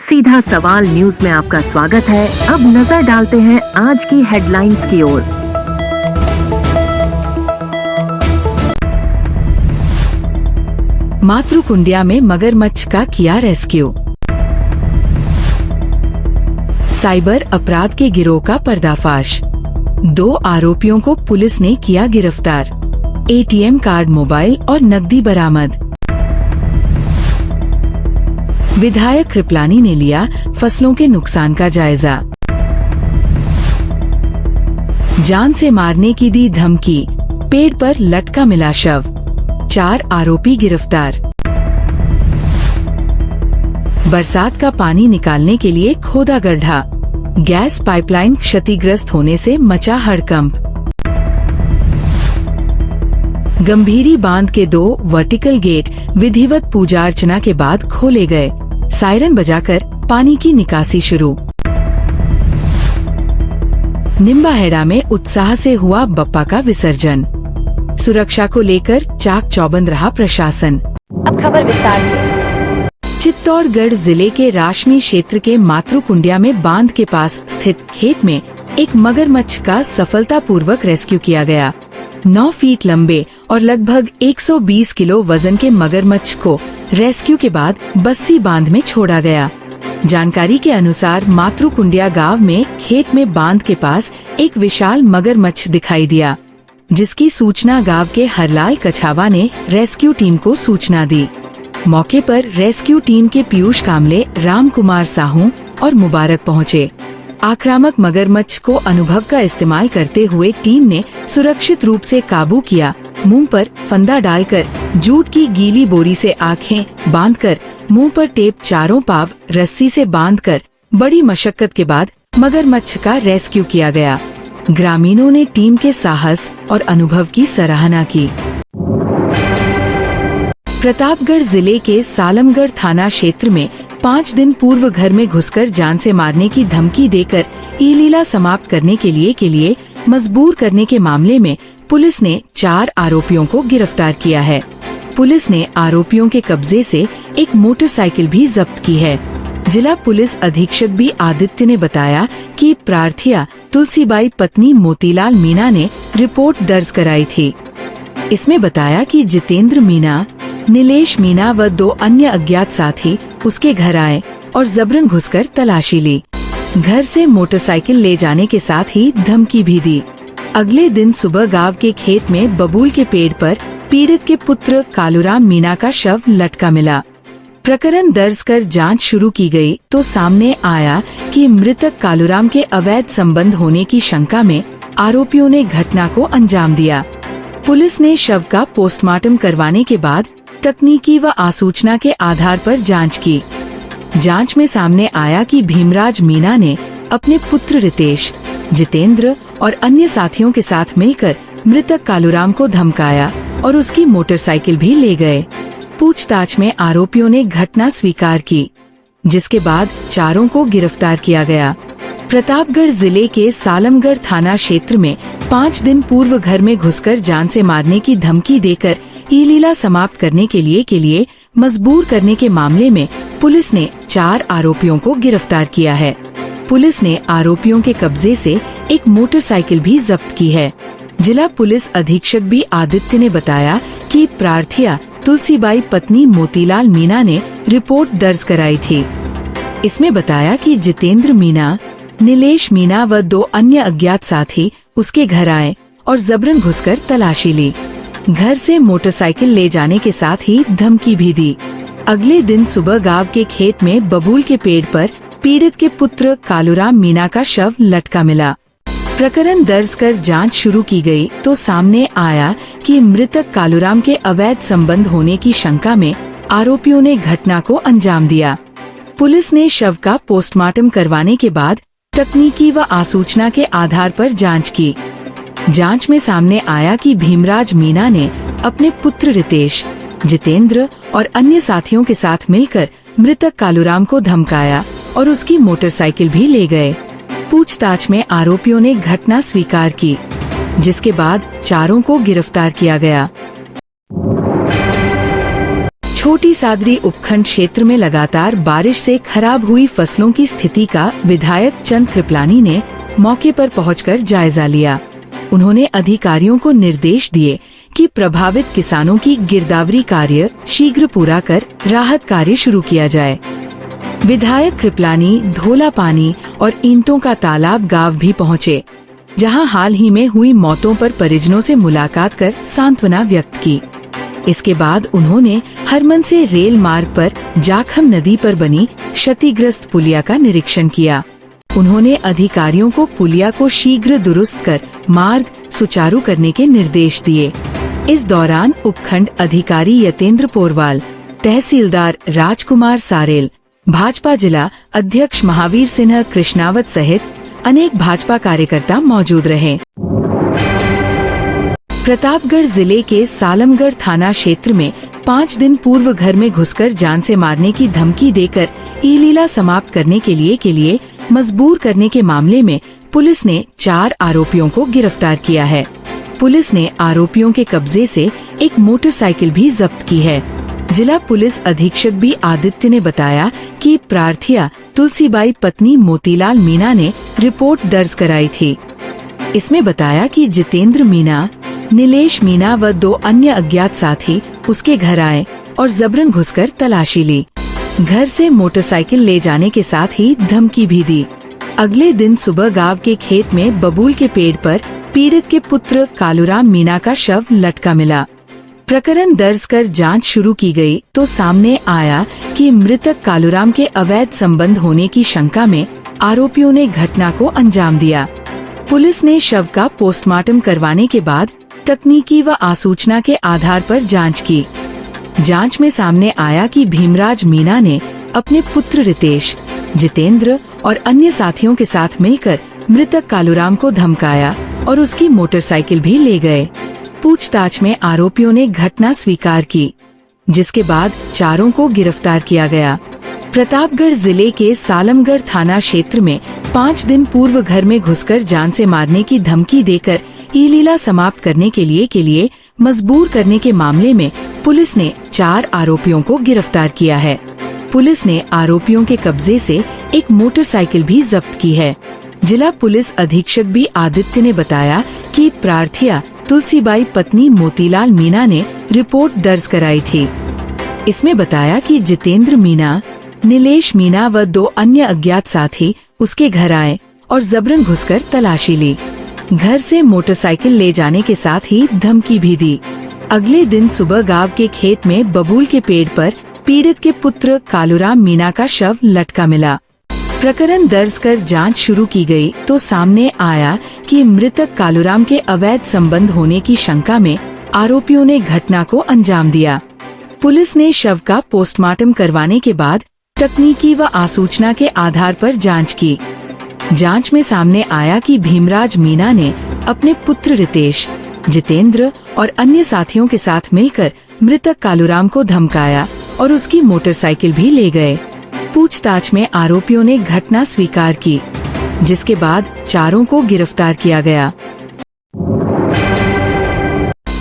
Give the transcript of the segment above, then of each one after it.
सीधा सवाल न्यूज में आपका स्वागत है। अब नजर डालते हैं आज की हेडलाइंस की ओर। मातृकुंडिया में मगरमच्छ का किया रेस्क्यू। साइबर अपराध के गिरोह का पर्दाफाश। 2 आरोपियों को पुलिस ने किया गिरफ्तार। एटीएम कार्ड, मोबाइल और नकदी बरामद। विधायक कृपलानी ने लिया फसलों के नुकसान का जायजा। जान से मारने की दी धमकी, पेड़ पर लटका मिला शव। 4 आरोपी गिरफ्तार। बरसात का पानी निकालने के लिए खोदा गड्ढा। गैस पाइपलाइन क्षतिग्रस्त होने से मचा हड़कंप। गंभीरी बांध के 2 वर्टिकल गेट विधिवत पूजा अर्चना के बाद खोले गए। सायरन बजाकर पानी की निकासी शुरू। निम्बाहेड़ा में उत्साह से हुआ बप्पा का विसर्जन। सुरक्षा को लेकर चाक चौबंद रहा प्रशासन। अब खबर विस्तार से। चित्तौड़गढ़ जिले के राशमी क्षेत्र के मातृकुंडिया में बांध के पास स्थित खेत में एक मगरमच्छ का सफलतापूर्वक रेस्क्यू किया गया। 9 फीट लंबे और लगभग 120 किलो वजन के मगरमच्छ को रेस्क्यू के बाद बस्सी बांध में छोड़ा गया। जानकारी के अनुसार मातृकुंडिया गांव में खेत में बांध के पास एक विशाल मगरमच्छ दिखाई दिया, जिसकी सूचना गांव के हरलाल कछावा ने रेस्क्यू टीम को सूचना दी। मौके पर रेस्क्यू टीम के पीयूष कामले, राम कुमार साहू और मुबारक पहुँचे। आक्रामक मगरमच्छ को अनुभव का इस्तेमाल करते हुए टीम ने सुरक्षित रूप से काबू किया। मुंह पर फंदा डालकर जूट की गीली बोरी से आंखें बांधकर मुंह पर टेप चारों पाव रस्सी से बांधकर बड़ी मशक्कत के बाद मगरमच्छ का रेस्क्यू किया गया। ग्रामीणों ने टीम के साहस और अनुभव की सराहना की। प्रतापगढ़ जिले के सालमगढ़ थाना क्षेत्र में 5 दिन पूर्व घर में घुसकर जान से मारने की धमकी देकर ई-लीला समाप्त करने के लिए मजबूर करने के मामले में पुलिस ने 4 आरोपियों को गिरफ्तार किया है। पुलिस ने आरोपियों के कब्जे से एक मोटरसाइकिल भी जब्त की है। जिला पुलिस अधीक्षक बी आदित्य ने बताया कि प्रार्थिया तुलसीबाई पत्नी मोतीलाल मीणा ने रिपोर्ट दर्ज कराई थी। इसमें बताया कि जितेंद्र मीणा, नीलेश मीणा व 2 अन्य अज्ञात साथी उसके घर आए और जबरन घुसकर तलाशी ली। घर से मोटरसाइकिल ले जाने के साथ ही धमकी भी दी। अगले दिन सुबह गांव के खेत में बबूल के पेड़ पर पीड़ित के पुत्र कालूराम मीणा का शव लटका मिला। प्रकरण दर्ज कर जांच शुरू की गई तो सामने आया कि मृतक कालूराम के अवैध संबंध होने की शंका में आरोपियों ने घटना को अंजाम दिया। पुलिस ने शव का पोस्टमार्टम करवाने के बाद तकनीकी व आसूचना के आधार पर जांच की। जांच में सामने आया कि भीमराज मीणा ने अपने पुत्र रितेश, जितेंद्र और अन्य साथियों के साथ मिलकर मृतक कालूराम को धमकाया और उसकी मोटरसाइकिल भी ले गए। पूछताछ में आरोपियों ने घटना स्वीकार की, जिसके बाद चारों को गिरफ्तार किया गया। प्रतापगढ़ जिले के सालमगढ़ थाना क्षेत्र में 5 दिन पूर्व घर में घुसकर जान से मारने की धमकी देकर ई-लीला समाप्त करने के लिए मजबूर करने के मामले में पुलिस ने 4 आरोपियों को गिरफ्तार किया है। पुलिस ने आरोपियों के कब्जे से एक मोटरसाइकिल भी जब्त की है। जिला पुलिस अधीक्षक बी आदित्य ने बताया कि प्रार्थिया तुलसीबाई पत्नी मोतीलाल मीणा ने रिपोर्ट दर्ज कराई थी। इसमें बताया कि जितेंद्र मीणा, नीलेश मीणा व 2 अन्य अज्ञात साथी उसके घर आए और जबरन घुसकर तलाशी ली। घर से मोटरसाइकिल ले जाने के साथ ही धमकी भी दी। अगले दिन सुबह गांव के खेत में बबूल के पेड़ पर पीड़ित के पुत्र कालूराम मीणा का शव लटका मिला। प्रकरण दर्ज कर जांच शुरू की गई तो सामने आया कि मृतक कालूराम के अवैध संबंध होने की शंका में आरोपियों ने घटना को अंजाम दिया। पुलिस ने शव का पोस्टमार्टम करवाने के बाद तकनीकी व आसूचना के आधार पर जांच की। जांच में सामने आया कि भीमराज मीणा ने अपने पुत्र रितेश, जितेंद्र और अन्य साथियों के साथ मिलकर मृतक कालूराम को धमकाया और उसकी मोटरसाइकिल भी ले गए। पूछताछ में आरोपियों ने घटना स्वीकार की, जिसके बाद चारों को गिरफ्तार किया गया। छोटी सादरी उपखंड क्षेत्र में लगातार बारिश से खराब हुई फसलों की स्थिति का विधायक चंद कृपलानी ने मौके पर पहुंचकर जायजा लिया। उन्होंने अधिकारियों को निर्देश दिए कि प्रभावित किसानों की गिरदावरी कार्य शीघ्र पूरा कर राहत कार्य शुरू किया जाए। विधायक कृपलानी धोला पानी और ईंटों का तालाब गांव भी पहुंचे, जहां हाल ही में हुई मौतों पर परिजनों से मुलाकात कर सांत्वना व्यक्त की। इसके बाद उन्होंने हरमन से रेल मार्ग पर जाखम नदी पर बनी क्षतिग्रस्त पुलिया का निरीक्षण किया। उन्होंने अधिकारियों को पुलिया को शीघ्र दुरुस्त कर मार्ग सुचारू करने के निर्देश दिए। इस दौरान उपखंड अधिकारी यतेंद्र पोरवाल, तहसीलदार राजकुमार सारेल, भाजपा जिला अध्यक्ष महावीर सिन्हा कृष्णावत सहित अनेक भाजपा कार्यकर्ता मौजूद रहे। प्रतापगढ़ जिले के सालमगढ़ थाना क्षेत्र में 5 दिन पूर्व घर में घुसकर जान से मारने की धमकी देकर ई-लीला समाप्त करने के लिए मजबूर करने के मामले में पुलिस ने 4 आरोपियों को गिरफ्तार किया है। पुलिस ने आरोपियों के कब्जे से एक मोटरसाइकिल भी जब्त की है। जिला पुलिस अधीक्षक बी आदित्य ने बताया कि प्रार्थिया तुलसीबाई पत्नी मोतीलाल मीणा ने रिपोर्ट दर्ज कराई थी। इसमें बताया कि जितेंद्र मीणा, नीलेश मीणा व 2 अन्य अज्ञात साथी उसके घर आए और जबरन घुसकर तलाशी ली। घर से मोटरसाइकिल ले जाने के साथ ही धमकी भी दी। अगले दिन सुबह गांव के खेत में बबूल के पेड़ पर पीड़ित के पुत्र कालूराम मीणा का शव लटका मिला। प्रकरण दर्ज कर जांच शुरू की गई तो सामने आया कि मृतक कालूराम के अवैध संबंध होने की शंका में आरोपियों ने घटना को अंजाम दिया। पुलिस ने शव का पोस्टमार्टम करवाने के बाद तकनीकी व आसूचना के आधार पर जांच की। जांच में सामने आया कि भीमराज मीणा ने अपने पुत्र रितेश, जितेंद्र और अन्य साथियों के साथ मिलकर मृतक कालूराम को धमकाया और उसकी मोटरसाइकिल भी ले गए। पूछताछ में आरोपियों ने घटना स्वीकार की, जिसके बाद चारों को गिरफ्तार किया गया। प्रतापगढ़ जिले के सालमगढ़ थाना क्षेत्र में 5 दिन पूर्व घर में घुसकर जान से मारने की धमकी देकर ई-लीला समाप्त करने के लिए मजबूर करने के मामले में पुलिस ने 4 आरोपियों को गिरफ्तार किया है। पुलिस ने आरोपियों के कब्जे से एक मोटरसाइकिल भी जब्त की है। जिला पुलिस अधीक्षक बी आदित्य ने बताया कि प्रार्थिया तुलसीबाई पत्नी मोतीलाल मीणा ने रिपोर्ट दर्ज कराई थी। इसमें बताया कि जितेंद्र मीणा, नीलेश मीणा व 2 अन्य अज्ञात साथी उसके घर आए और जबरन घुसकर तलाशी ली। घर से मोटरसाइकिल ले जाने के साथ ही धमकी भी दी। अगले दिन सुबह गांव के खेत में बबूल के पेड़ पर पीड़ित के पुत्र कालूराम मीणा का शव लटका मिला। प्रकरण दर्ज कर जांच शुरू की गई तो सामने आया कि मृतक कालूराम के अवैध संबंध होने की शंका में आरोपियों ने घटना को अंजाम दिया। पुलिस ने शव का पोस्टमार्टम करवाने के बाद तकनीकी व आसूचना के आधार पर जांच की। जांच में सामने आया कि भीमराज मीणा ने अपने पुत्र रितेश, जितेंद्र और अन्य साथियों के साथ मिलकर मृतक कालूराम को धमकाया और उसकी मोटरसाइकिल भी ले गए। पूछताछ में आरोपियों ने घटना स्वीकार की, जिसके बाद चारों को गिरफ्तार किया गया।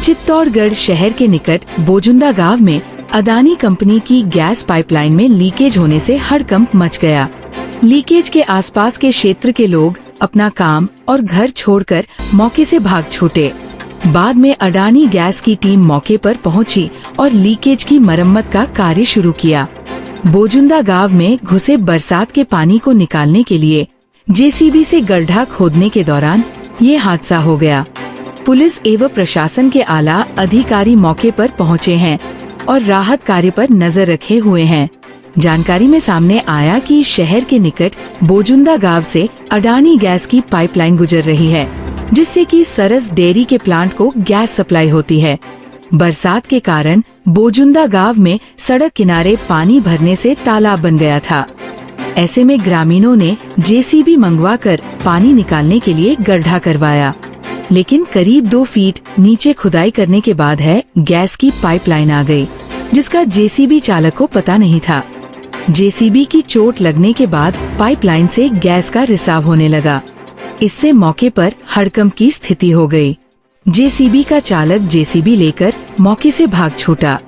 चित्तौड़गढ़ शहर के निकट बोजुंदा गांव में अदानी कंपनी की गैस पाइपलाइन में लीकेज होने से हड़कंप मच गया। लीकेज के आसपास के क्षेत्र के लोग अपना काम और घर छोड़कर मौके से भाग छूटे। बाद में अडानी गैस की टीम मौके पर पहुंची और लीकेज की मरम्मत का कार्य शुरू किया। बोजुंदा गांव में घुसे बरसात के पानी को निकालने के लिए जेसीबी से गड्ढा खोदने के दौरान ये हादसा हो गया। पुलिस एवं प्रशासन के आला अधिकारी मौके पर पहुंचे हैं और राहत कार्य पर नजर रखे हुए हैं। जानकारी में सामने आया कि शहर के निकट बोजुंदा गांव से अडानी गैस की पाइपलाइन गुजर रही है, जिससे कि सरस डेयरी के प्लांट को गैस सप्लाई होती है। बरसात के कारण बोजुंदा गांव में सड़क किनारे पानी भरने से तालाब बन गया था। ऐसे में ग्रामीणों ने जेसीबी मंगवाकर पानी निकालने के लिए गड्ढा करवाया, लेकिन करीब 2 फीट नीचे खुदाई करने के बाद गैस की पाइपलाइन आ गई, जिसका जेसीबी चालक को पता नहीं था। जेसीबी की चोट लगने के बाद पाइपलाइन से गैस का रिसाव होने लगा। इससे मौके पर हड़कंप की स्थिति हो गई। जेसीबी का चालक जेसीबी लेकर मौके से भाग छूटा।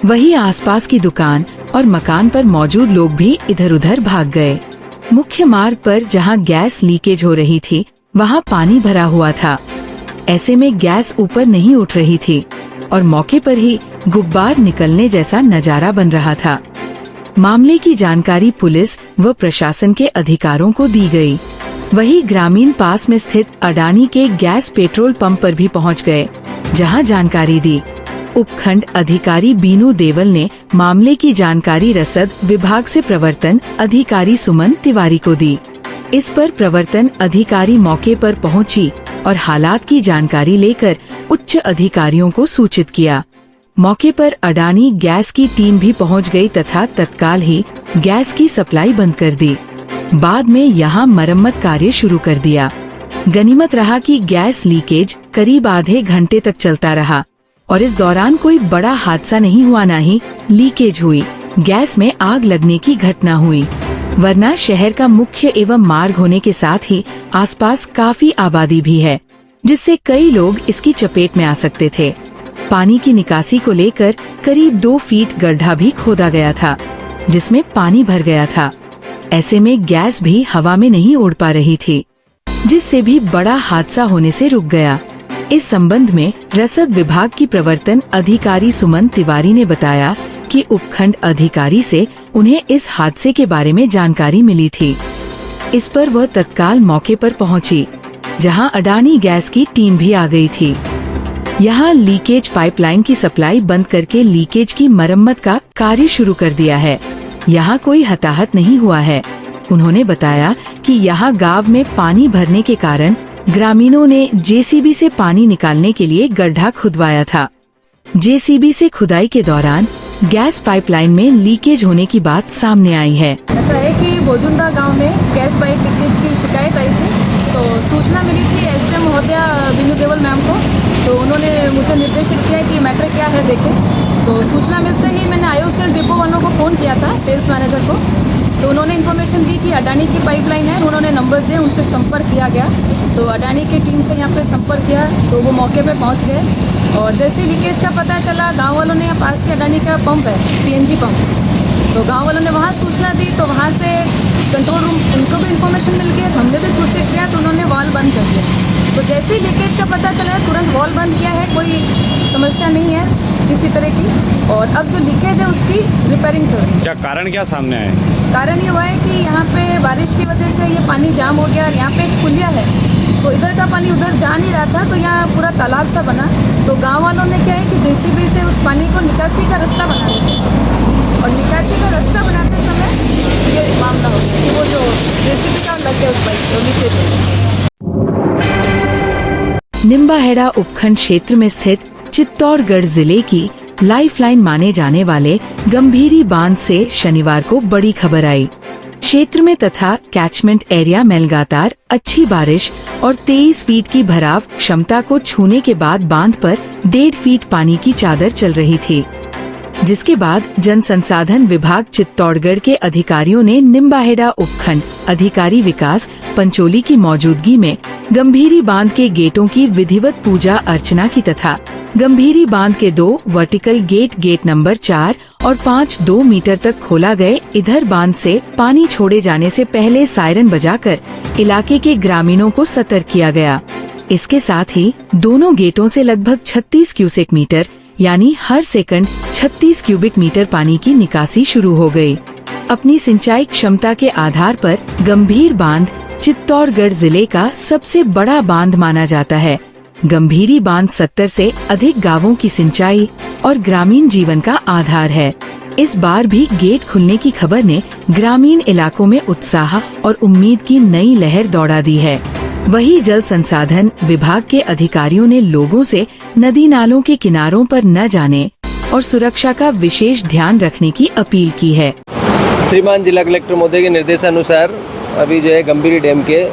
वही आसपास की दुकान और मकान पर मौजूद लोग भी इधर उधर भाग गए। मुख्य मार्ग पर जहां गैस लीकेज हो रही थी वहां पानी भरा हुआ था। ऐसे में गैस ऊपर नहीं उठ रही थी और मौके पर ही गुब्बार निकलने जैसा नजारा बन रहा था। मामले की जानकारी पुलिस व प्रशासन के अधिकारों को दी गई। वही ग्रामीण पास में स्थित अडानी के गैस पेट्रोल पंप पर भी पहुंच गए, जहां जानकारी दी। उपखंड अधिकारी बीनू देवल ने मामले की जानकारी रसद विभाग से प्रवर्तन अधिकारी सुमन तिवारी को दी। इस पर प्रवर्तन अधिकारी मौके पर पहुंची और हालात की जानकारी लेकर उच्च अधिकारियों को सूचित किया। मौके पर अडानी गैस की टीम भी पहुंच गई तथा तत्काल ही गैस की सप्लाई बंद कर दी। बाद में यहां मरम्मत कार्य शुरू कर दिया। गनीमत रहा कि गैस लीकेज करीब आधे घंटे तक चलता रहा और इस दौरान कोई बड़ा हादसा नहीं हुआ, न ही लीकेज हुई, गैस में आग लगने की घटना हुई। वरना शहर का मुख्य एवं मार्ग होने के साथ ही आसपास काफी आबादी भी है, जिससे कई लोग इसकी चपेट में आ सकते थे। पानी की निकासी को लेकर करीब 2 फीट गड्ढा भी खोदा गया था, जिसमें पानी भर गया था। ऐसे में गैस भी हवा में नहीं उड़ पा रही थी, जिससे भी बड़ा हादसा होने से रुक गया। इस संबंध में रसद विभाग की प्रवर्तन अधिकारी सुमन तिवारी ने बताया कि उपखंड अधिकारी से उन्हें इस हादसे के बारे में जानकारी मिली थी। इस पर वह तत्काल मौके पर पहुंची, जहां अडानी गैस की टीम भी आ गई थी। यहां लीकेज पाइपलाइन की सप्लाई बंद करके लीकेज की मरम्मत का कार्य शुरू कर दिया है। यहां कोई हताहत नहीं हुआ है। उन्होंने बताया कि यहां गांव में पानी भरने के कारण ग्रामीणों ने जेसीबी से पानी निकालने के लिए गड्ढा खुदवाया था। जेसीबी से खुदाई के दौरान गैस पाइपलाइन में लीकेज होने की बात सामने आई है। ऐसा है कि भोजुंदा गांव में गैस पाइप लीकेज की शिकायत आई थी, तो सूचना मिली थी एसडीएम महोदया बीनू देवल मैम को। तो उन्होंने मुझे निर्देशित किया कि मैटर क्या है देखें। तो सूचना मिलते ही मैंने आईओसीएल डिपो वालों को फ़ोन किया था, सेल्स मैनेजर को। तो उन्होंने इन्फॉर्मेशन दी कि अडानी की पाइपलाइन है, उन्होंने नंबर दिए, उनसे संपर्क किया गया। तो अडानी की टीम से यहाँ पे संपर्क किया, तो वो मौके पे पहुँच गए और जैसे लीकेज का पता चला, गांव वालों ने यहाँ पास के अडानी का पंप है, सीएनजी पंप, तो गांव वालों ने वहाँ सूचना दी। तो वहाँ से कंट्रोल रूम उनको भी इन्फॉर्मेशन मिल गया, तो हमने भी सूचित किया, तो उन्होंने वॉल बंद कर दिया। तो जैसे ही लीकेज का पता चला तुरंत वॉल बंद किया है, कोई समस्या नहीं है किसी तरह की। और अब जो लीकेज है उसकी रिपेयरिंग चल रही है। क्या कारण क्या सामने आया? कारण ये हुआ है कि यहाँ पे बारिश की वजह से ये पानी जाम हो गया और यहाँ पे एक पुलिया है, तो इधर का पानी उधर जा नहीं रहा था, तो यहाँ पूरा तालाब सा बना। तो गांव वालों ने क्या है कि जेसीबी से उस पानी को निकासी का रास्ता बना दिया और निकासी का रास्ता बनाते समय ये मामला हो गया कि वो जो जेसीबी का लग गया उस पाइप तो लीकेज हो गया। निम्बाहेड़ा उपखंड क्षेत्र में स्थित चित्तौड़गढ़ जिले की लाइफलाइन माने जाने वाले गंभीरी बांध से शनिवार को बड़ी खबर आई। क्षेत्र में तथा कैचमेंट एरिया में लगातार अच्छी बारिश और 23 फीट की भराव क्षमता को छूने के बाद बांध पर 1.5 फीट पानी की चादर चल रही थी, जिसके बाद जन संसाधन विभाग चित्तौड़गढ़ के अधिकारियों ने निम्बाहेड़ा उपखंड अधिकारी विकास पंचोली की मौजूदगी में गंभीरी बांध के गेटों की विधिवत पूजा अर्चना की तथा गंभीरी बांध के 2 वर्टिकल गेट नंबर 4 और 5 2 मीटर तक खोला गए। इधर बांध से पानी छोड़े जाने से पहले सायरन बजाकर इलाके के ग्रामीणों को सतर्क किया गया। इसके साथ ही दोनों गेटों से लगभग 36 क्यूसेक मीटर यानी हर सेकंड 36 क्यूबिक मीटर पानी की निकासी शुरू हो गई। अपनी सिंचाई क्षमता के आधार पर गंभीर बांध चित्तौड़गढ़ जिले का सबसे बड़ा बांध माना जाता है। गंभीरी बांध 70 से अधिक गांवों की सिंचाई और ग्रामीण जीवन का आधार है। इस बार भी गेट खुलने की खबर ने ग्रामीण इलाकों में उत्साह और उम्मीद की नई लहर दौड़ा दी है। वहीं जल संसाधन विभाग के अधिकारियों ने लोगों से नदी नालों के किनारों पर न जाने और सुरक्षा का विशेष ध्यान रखने की अपील की है। श्रीमान जिला कलेक्टर महोदय के निर्देशानुसार अभी जो है गंभीरी डैम के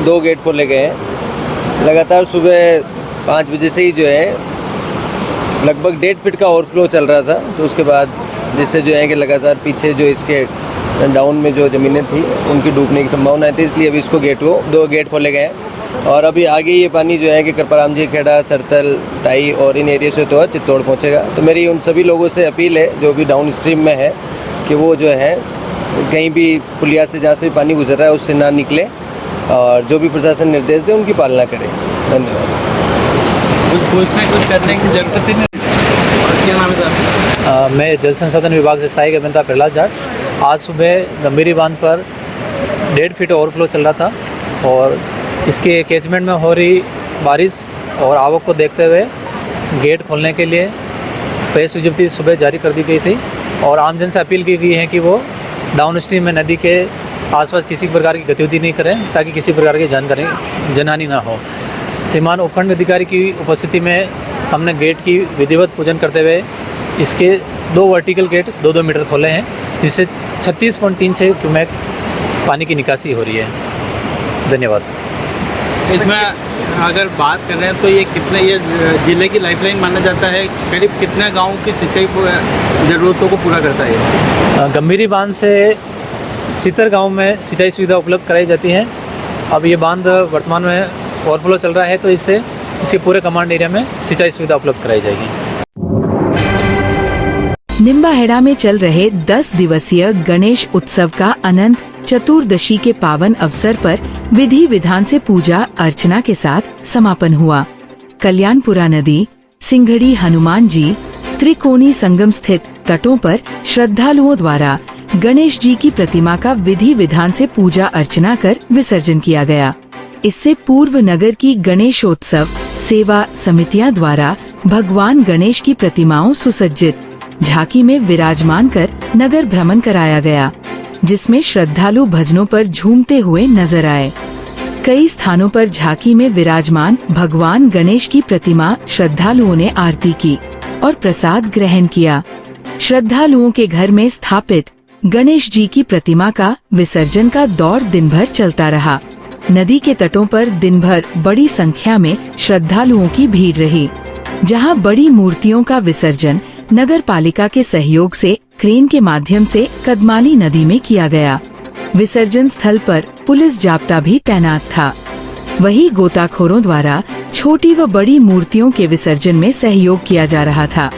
2 गेट खोले गए हैं। लगातार सुबह 5 बजे से ही जो है लगभग 1.5 फीट का ओवरफ्लो चल रहा था, तो उसके बाद जिससे जो है कि लगातार पीछे जो इसके डाउन में जो ज़मीनें थी उनकी डूबने की संभावना थी, इसलिए अभी इसको 2 गेट खोले गए हैं। और अभी आगे ये पानी जो है कि कृपाराम जी खेड़ा, सरतल, टाई और इन एरिया से होते हुए चित्तौड़ पहुँचेगा। तो मेरी उन सभी लोगों से अपील है जो भी डाउन स्ट्रीम में है कि वो जो है कहीं भी पुलिया से जहाँ से भी पानी गुजर रहा है उससे ना निकले और जो भी प्रशासन निर्देश दे उनकी पालना करें। धन्यवाद। कुछ करने की जरूरत ही नहीं। और क्या नाम है साहब? मैं जल संसाधन विभाग से सहायक अभियंता प्रहलाद जाट। आज सुबह गंभीरी बांध पर 1.5 फीट ओवरफ्लो चल रहा था और इसके कैचमेंट में हो रही बारिश और आवक को देखते हुए गेट खोलने के लिए प्रेस विज्ञप्ति सुबह जारी कर दी गई थी और आमजन से अपील की गई है कि वो डाउन स्ट्रीम में नदी के आसपास किसी प्रकार की गतिविधि नहीं करें ताकि किसी प्रकार की जनहानि ना हो। श्रीमान उपखंड अधिकारी की उपस्थिति में हमने गेट की विधिवत पूजन करते हुए इसके 2 वर्टिकल गेट 2-2 मीटर खोले हैं जिससे 36.36 क्यूमेक पानी की निकासी हो रही है। धन्यवाद। इसमें अगर बात कर रहे हैं तो ये कितने ये जिले की लाइफलाइन माना जाता है, करीब कितने गाँव की सिंचाई ज़रूरतों को पूरा करता है? गंभीरी बांध से सीतर गांव में सिंचाई सुविधा उपलब्ध कराई जाती है। अब ये बांध वर्तमान में ओवरफ्लो चल रहा है तो इससे इसके पूरे कमांड एरिया में सिंचाई सुविधा उपलब्ध कराई जाएगी। निम्बाहेड़ा में चल रहे 10 दिवसीय गणेश उत्सव का अनंत चतुर्दशी के पावन अवसर पर विधि विधान से पूजा अर्चना के साथ समापन हुआ। कल्याणपुरा नदी, सिंघड़ी हनुमान जी, त्रिकोणी संगम स्थित तटों पर श्रद्धालुओं द्वारा गणेश जी की प्रतिमा का विधि विधान से पूजा अर्चना कर विसर्जन किया गया। इससे पूर्व नगर की गणेशोत्सव सेवा समितियां द्वारा भगवान गणेश की प्रतिमाओं सुसज्जित झांकी में विराजमान कर नगर भ्रमण कराया गया, जिसमें श्रद्धालु भजनों पर झूमते हुए नजर आए। कई स्थानों पर झांकी में विराजमान भगवान गणेश की प्रतिमा श्रद्धालुओं ने आरती की और प्रसाद ग्रहण किया। श्रद्धालुओं के घर में स्थापित गणेश जी की प्रतिमा का विसर्जन का दौर दिन भर चलता रहा। नदी के तटों पर दिन भर बड़ी संख्या में श्रद्धालुओं की भीड़ रही, जहां बड़ी मूर्तियों का विसर्जन नगर पालिका के सहयोग से क्रेन के माध्यम से कदमाली नदी में किया गया। विसर्जन स्थल पर पुलिस जाब्ता भी तैनात था। वहीं गोताखोरों द्वारा छोटी व बड़ी मूर्तियों के विसर्जन में सहयोग किया जा रहा था।